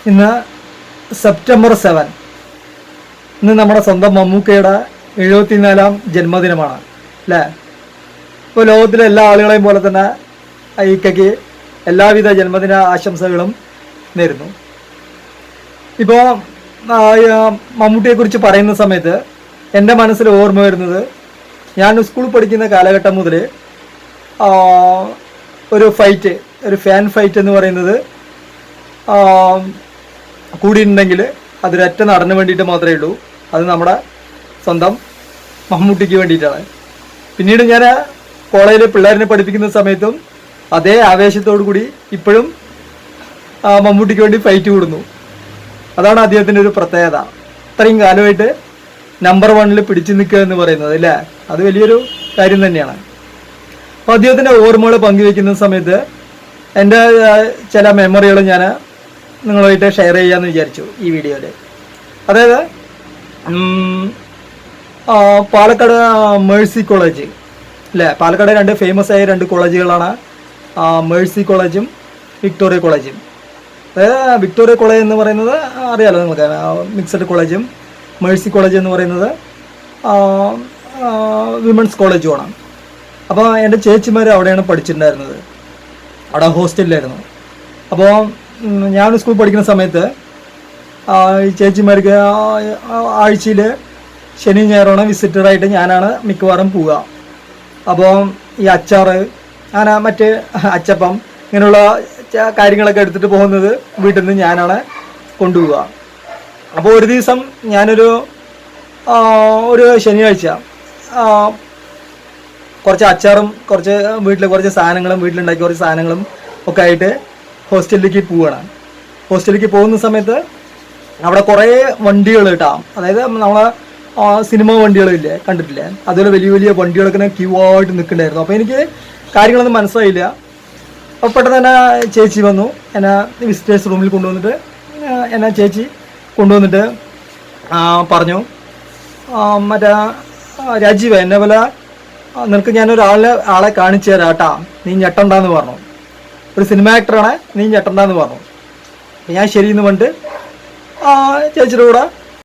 ഇന്ന് സെപ്റ്റംബർ 7. ഇന്ന് നമ്മുടെ സ്വന്തം മമ്മൂക്കയുടെ 74ാം ജന്മദിനമാണ് അല്ലേ. ഇപ്പോൾ ലോകത്തിലെ എല്ലാ ആളുകളെയും പോലെ തന്നെ ഈക്കയ്ക്ക് എല്ലാവിധ ജന്മദിന ആശംസകളും നേരുന്നു. ഇപ്പോൾ മമ്മൂട്ടിയെക്കുറിച്ച് പറയുന്ന സമയത്ത് എൻ്റെ മനസ്സിൽ ഓർമ്മ വരുന്നത്, ഞാൻ സ്കൂളിൽ പഠിക്കുന്ന കാലഘട്ടം മുതൽ ഒരു ഫാൻ ഫൈറ്റ് എന്ന് പറയുന്നത് കൂടിയിട്ടുണ്ടെങ്കിൽ അതൊരൊറ്റ നടന് വേണ്ടിയിട്ട് മാത്രമേ ഉള്ളൂ. അത് നമ്മുടെ സ്വന്തം മമ്മൂട്ടിക്ക് വേണ്ടിയിട്ടാണ്. പിന്നീട് ഞാൻ കോളേജിൽ പിള്ളേരിനെ പഠിപ്പിക്കുന്ന സമയത്തും അതേ ആവേശത്തോടു കൂടി ഇപ്പോഴും മമ്മൂട്ടിക്ക് വേണ്ടി ഫൈറ്റ് കൂടുന്നു. അതാണ് അദ്ദേഹത്തിൻ്റെ ഒരു പ്രത്യേകത. ഇത്രയും കാലമായിട്ട് നമ്പർ 1 പിടിച്ചു നിൽക്കുക എന്ന് പറയുന്നത് അല്ലേ, അത് വലിയൊരു കാര്യം തന്നെയാണ്. അപ്പോൾ അദ്ദേഹത്തിൻ്റെ ഓർമ്മകൾ പങ്കുവെക്കുന്ന സമയത്ത് എൻ്റെ ചില മെമ്മറികൾ ഞാൻ നിങ്ങളുമായിട്ട് ഷെയർ ചെയ്യാമെന്ന് വിചാരിച്ചു ഈ വീഡിയോയിൽ. അതായത് പാലക്കാട് മേഴ്സി കോളേജ് അല്ലേ, പാലക്കാട് 2 ഫേമസ് ആയ 2 കോളേജുകളാണ് മേഴ്സി കോളേജും വിക്ടോറിയ കോളേജും. അതായത് വിക്ടോറിയ കോളേജ് എന്ന് പറയുന്നത് അറിയാലോ നിങ്ങൾക്ക്, മിക്സഡ് കോളേജും മേഴ്സി കോളേജ് എന്ന് പറയുന്നത് വിമൻസ് കോളേജുമാണ്. അപ്പോൾ എൻ്റെ ചേച്ചിമാർ അവിടെയാണ് പഠിച്ചിട്ടുണ്ടായിരുന്നത്, അവിടെ ഹോസ്റ്റലിലായിരുന്നു. അപ്പോൾ ഞാൻ സ്കൂൾ പഠിക്കുന്ന സമയത്ത് ഈ ചേച്ചിമാർക്ക് ആഴ്ചയിൽ ശനി ഞായറാണ് വിസിറ്ററായിട്ട് ഞാനാണ് മിക്കവാറും പോവുക. അപ്പോൾ ഈ അച്ചാറ് മറ്റ് അച്ചപ്പം ഇങ്ങനെയുള്ള കാര്യങ്ങളൊക്കെ എടുത്തിട്ട് പോകുന്നത് വീട്ടിൽ നിന്ന് ഞാനാണ് കൊണ്ടുപോവുക. അപ്പോൾ ഒരു ദിവസം ഞാനൊരു ശനിയാഴ്ച കുറച്ച് അച്ചാറും കുറച്ച് സാധനങ്ങളും വീട്ടിലുണ്ടാക്കിയ കുറച്ച് സാധനങ്ങളും ഒക്കെ ആയിട്ട് ഹോസ്റ്റലിലേക്ക് പോവുകയാണ്. ഹോസ്റ്റലിലേക്ക് പോകുന്ന സമയത്ത് അവിടെ കുറേ വണ്ടികൾ കിട്ടാം. അതായത് നമ്മളെ സിനിമ വണ്ടികളില്ലേ, കണ്ടിട്ടില്ലേ, അതുപോലെ വലിയ വലിയ വണ്ടികളൊക്കെ ക്യൂ ആയിട്ട് നിൽക്കണ്ടായിരുന്നു. അപ്പോൾ എനിക്ക് കാര്യങ്ങളൊന്നും മനസ്സിലായില്ല. അപ്പോൾ പെട്ടെന്ന് തന്നെ ചേച്ചി വന്നു, എന്നെ വിസിറ്റേഴ്സ് റൂമിൽ കൊണ്ടുവന്നിട്ട് പറഞ്ഞു, മറ്റേ രാജീവ്, എന്നെ പോലെ നിനക്ക് ആളെ കാണിച്ചു തരാം കേട്ടാ, നീ ഞെട്ടണ്ടെന്ന് പറഞ്ഞു. ഒരു സിനിമ ആക്ടറാണ്, നീ ഞെട്ടണ്ടെന്ന് പറഞ്ഞു. ഞാൻ ശരിയെന്ന് പറഞ്ഞിട്ട് ചേച്ചിയുടെ കൂടെ